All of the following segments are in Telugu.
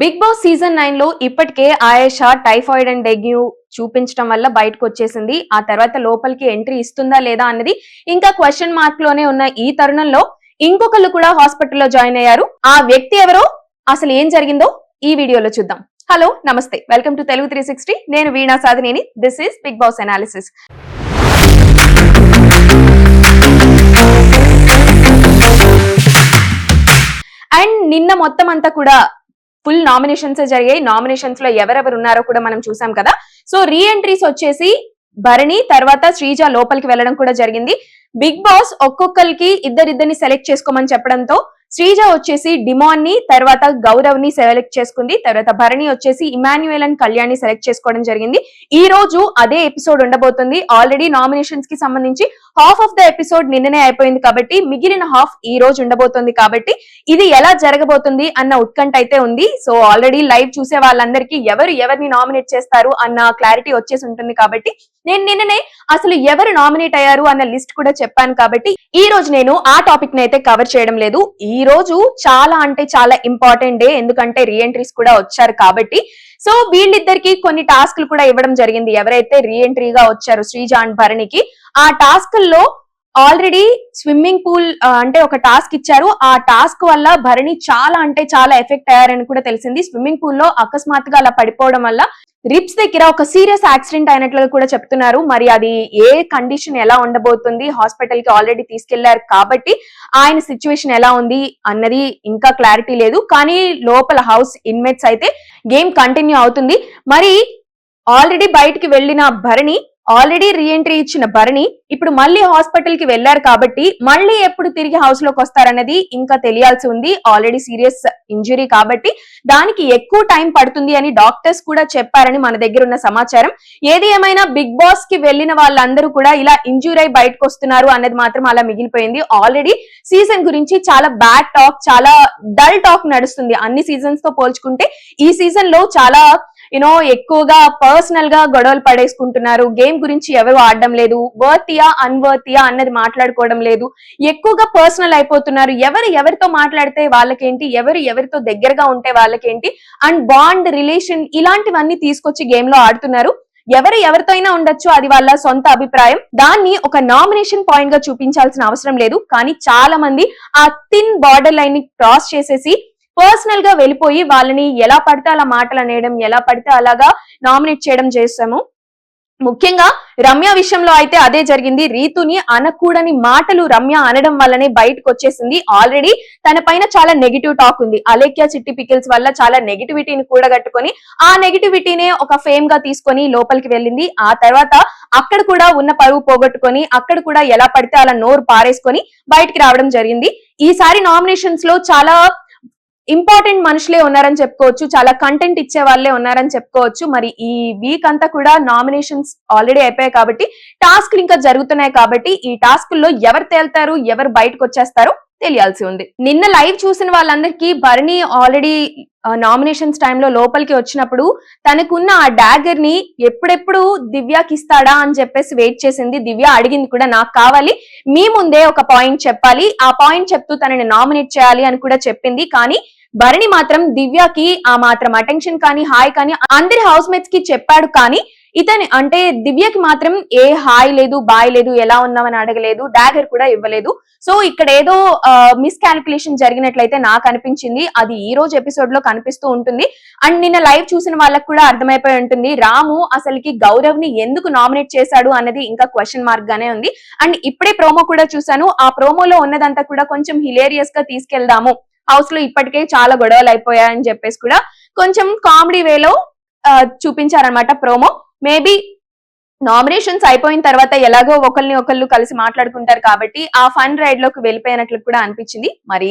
బిగ్ బాస్ సీజన్ 9 లో ఇప్పటికే ఆయేషా టైఫాయిడ్ అండ్ డెంగ్యూ చూపించడం వల్ల బయటకు వచ్చేసింది. ఆ తర్వాత లోపలికి ఎంట్రీ ఇస్తుందా లేదా అన్నది ఇంకా క్వశ్చన్ మార్క్ లోనే ఉన్న ఈ తరుణంలో ఇంకొకళ్ళు కూడా హాస్పిటల్లో జాయిన్ అయ్యారు. ఆ వ్యక్తి ఎవరో, అసలు ఏం జరిగిందో ఈ వీడియోలో చూద్దాం. హలో, నమస్తే, వెల్కమ్ టు తెలుగు 360. నేను Veena Sadhineni. This is Bigg Boss analysis. And నిన్న మొత్తం అంతా కూడా ఫుల్ నామినేషన్స్ జరిగాయి. నామినేషన్స్ లో ఎవరెవరు ఉన్నారో కూడా మనం చూసాం కదా. సో రీ ఎంట్రీస్ వచ్చేసి భరణి, తర్వాత శ్రీజ లోపలికి వెళ్ళడం కూడా జరిగింది. బిగ్ బాస్ ఒక్కొక్కరికి ఇద్దరిద్దరిని సెలెక్ట్ చేసుకోమని చెప్పడంతో శ్రీజ వచ్చేసి డిమాన్ ని, తర్వాత గౌరవ్ ని సెలెక్ట్ చేసుకుంది. తర్వాత భరణి వచ్చేసి ఇమాన్యుయల్ అండ్ కళ్యాణ్ ని సెలెక్ట్ చేసుకోవడం జరిగింది. ఈ రోజు అదే ఎపిసోడ్ ఉండబోతుంది. ఆల్రెడీ నామినేషన్స్ కి సంబంధించి హాఫ్ ఆఫ్ ద ఎపిసోడ్ నిన్ననే అయిపోయింది కాబట్టి మిగిలిన హాఫ్ ఈ రోజు ఉండబోతుంది. కాబట్టి ఇది ఎలా జరగబోతుంది అన్న ఉత్కంఠ అయితే ఉంది. సో ఆల్రెడీ లైవ్ చూసే వాళ్ళందరికీ ఎవరిని నామినేట్ చేస్తారు అన్న క్లారిటీ వచ్చేసి ఉంటుంది. కాబట్టి నేను నిన్ననే అసలు ఎవరు నామినేట్ అయ్యారు అన్న లిస్ట్ కూడా చెప్పాను. కాబట్టి ఈ రోజు నేను ఆ టాపిక్ ని అయితే కవర్ చేయడం లేదు. ఈ రోజు చాలా అంటే చాలా ఇంపార్టెంట్ డే, ఎందుకంటే రీ ఎంట్రీస్ కూడా వచ్చారు కాబట్టి. సో వీళ్ళిద్దరికి కొన్ని టాస్క్లు కూడా ఇవ్వడం జరిగింది. ఎవరైతే రీ ఎంట్రీగా వచ్చారు శ్రీజ అండ్ భరణికి, ఆ టాస్క్ల్లో ఆల్రెడీ స్విమ్మింగ్ పూల్ అంటే ఒక టాస్క్ ఇచ్చారు. ఆ టాస్క్ వల్ల భరణి చాలా అంటే చాలా ఎఫెక్ట్ అయ్యారని కూడా తెలిసింది. స్విమ్మింగ్ పూల్ లో అకస్మాత్తుగా అలా పడిపోవడం వల్ల రిప్స్ దగ్గర ఒక సీరియస్ యాక్సిడెంట్ అయినట్లుగా కూడా చెప్తున్నారు. మరి అది ఏ కండిషన్ ఎలా ఉండబోతుంది, హాస్పిటల్ కి ఆల్రెడీ తీసుకెళ్లారు కాబట్టి ఆయన సిచ్యువేషన్ ఎలా ఉంది అన్నది ఇంకా క్లారిటీ లేదు. కానీ లోపల హౌస్ ఇన్మేట్స్ అయితే గేమ్ కంటిన్యూ అవుతుంది. మరి ఆల్రెడీ బయటికి వెళ్లిన భరణి, ఆల్రెడీ రీఎంట్రీ ఇచ్చిన భరణి ఇప్పుడు మళ్ళీ హాస్పిటల్ కి వెళ్లారు కాబట్టి మళ్ళీ ఎప్పుడు తిరిగి హౌస్ లోకి వస్తారన్నది ఇంకా తెలియాల్సి ఉంది. ఆల్రెడీ సీరియస్ ఇంజురీ కాబట్టి దానికి ఎక్కువ టైం పడుతుంది అని డాక్టర్స్ కూడా చెప్పారని మన దగ్గర ఉన్న సమాచారం. ఏది ఏమైనా బిగ్ బాస్ కి వెళ్లిన వాళ్ళందరూ కూడా ఇలా ఇంజూరీ అయి బయటకు వస్తున్నారు అన్నది మాత్రం అలా మిగిలిపోయింది. ఆల్రెడీ సీజన్ గురించి చాలా బ్యాడ్ టాక్, చాలా డల్ టాక్ నడుస్తుంది. అన్ని సీజన్స్ తో పోల్చుకుంటే ఈ సీజన్ లో చాలా ఎక్కువగా పర్సనల్ గా గొడవలు పడేసుకుంటున్నారు. గేమ్ గురించి ఎవరు ఆడడం లేదు, వర్తియా అన్వర్తియా అన్నది మాట్లాడుకోవడం లేదు. ఎక్కువగా పర్సనల్ అయిపోతున్నారు. ఎవరితో మాట్లాడితే వాళ్ళకేంటి, ఎవరితో దగ్గరగా ఉంటే వాళ్ళకేంటి, అండ్ బాండ్, రిలేషన్ ఇలాంటివన్నీ తీసుకొచ్చి గేమ్ లో ఆడుతున్నారు. ఎవరితో అయినా ఉండొచ్చు, అది వాళ్ళ సొంత అభిప్రాయం. దాన్ని ఒక నామినేషన్ పాయింట్ గా చూపించాల్సిన అవసరం లేదు. కానీ చాలా మంది ఆ థిన్ బార్డర్ లైన్ ని క్రాస్ చేసేసి పర్సనల్ గా వెళ్ళిపోయి వాళ్ళని ఎలా పడితే అలా మాటలు అనేయడం, ఎలా పడితే అలాగా నామినేట్ చేయడం చేస్తాము. ముఖ్యంగా రమ్య విషయంలో అయితే అదే జరిగింది. రీతుని అనకూడని మాటలు రమ్య అనడం వల్లనే బయటకు వచ్చేసింది. ఆల్రెడీ తన పైన చాలా నెగిటివ్ టాక్ ఉంది. అలేఖ్య చిట్టి పికిల్స్ వల్ల చాలా నెగిటివిటీని కూడగట్టుకొని ఆ నెగిటివిటీనే ఒక ఫేమ్ గా తీసుకొని లోపలికి వెళ్ళింది. ఆ తర్వాత అక్కడ కూడా ఉన్న పరువు పోగొట్టుకొని అక్కడ కూడా ఎలా పడితే అలా నోరు పారేసుకొని బయటికి రావడం జరిగింది. ఈసారి నామినేషన్స్ లో చాలా ఇంపార్టెంట్ మనుషులే ఉన్నారని చెప్పుకోవచ్చు, చాలా కంటెంట్ ఇచ్చే వాళ్ళే ఉన్నారని చెప్పుకోవచ్చు. మరి ఈ వీక్ అంతా కూడా నామినేషన్స్ ఆల్రెడీ అయిపోయాయి కాబట్టి టాస్క్లు ఇంకా జరుగుతున్నాయి కాబట్టి ఈ టాస్క్ల్లో ఎవరు తేల్తారు, ఎవరు బయటకు వచ్చేస్తారో తెలియాల్సి ఉంది. నిన్న లైవ్ చూసిన వాళ్ళందరికీ భరణి ఆల్రెడీ నామినేషన్స్ టైంలో లోపలికి వచ్చినప్పుడు తనకున్న ఆ డాగర్ ని ఎప్పుడెప్పుడు దివ్యాకి ఇస్తాడా అని చెప్పేసి వెయిట్ చేసింది. దివ్య అడిగింది కూడా, నాకు కావాలి, మీ ముందే ఒక పాయింట్ చెప్పాలి, ఆ పాయింట్ చెప్తూ తనని నామినేట్ చేయాలి అని కూడా చెప్పింది. కానీ భరణి మాత్రం దివ్యకి ఆ మాత్రం అటెన్షన్ కానీ హాయ్ కానీ అందరి హౌస్ మేట్స్ కి చెప్పాడు. కానీ ఇతని అంటే దివ్యకి మాత్రం ఏ హాయ్ లేదు, బాయ్ లేదు, ఎలా ఉన్నామని అడగలేదు, డాగర్ కూడా ఇవ్వలేదు. సో ఇక్కడ ఏదో మిస్ క్యాల్కులేషన్ జరిగినట్లయితే నాకు అనిపించింది. అది ఈ రోజు ఎపిసోడ్ లో కనిపిస్తూ ఉంటుంది. అండ్ నిన్న లైవ్ చూసిన వాళ్ళకి కూడా అర్థమైపోయి ఉంటుంది రాము అసలుకి గౌరవ్ ని ఎందుకు నామినేట్ చేశాడు అన్నది ఇంకా క్వశ్చన్ మార్క్ గానే ఉంది. అండ్ ఇప్పుడే ప్రోమో కూడా చూసాను. ఆ ప్రోమోలో ఉన్నదంతా కూడా కొంచెం హిలేరియస్ గా తీసుకెళ్దాము, హౌస్ లో ఇప్పటికే చాలా గొడవలు అయిపోయాయని చెప్పేసి కూడా కొంచెం కామెడీ వేలో చూపించారనమాట ప్రోమో. మేబీ నామినేషన్స్ అయిపోయిన తర్వాత ఎలాగో ఒకళ్ళు కలిసి మాట్లాడుకుంటారు కాబట్టి ఆ ఫన్ రైడ్ లోకి వెళ్ళిపోయినట్లు కూడా అనిపించింది. మరి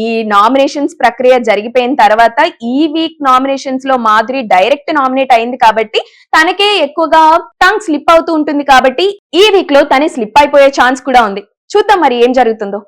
ఈ నామినేషన్స్ ప్రక్రియ జరిగిపోయిన తర్వాత ఈ వీక్ నామినేషన్స్ లో మాధురి డైరెక్ట్ నామినేట్ అయింది కాబట్టి తనకే ఎక్కువగా టంగ్ స్లిప్ అవుతూ ఉంటుంది. కాబట్టి ఈ వీక్ లో తనే స్లిప్ అయిపోయే ఛాన్స్ కూడా ఉంది. చూద్దాం మరి ఏం జరుగుతుందో.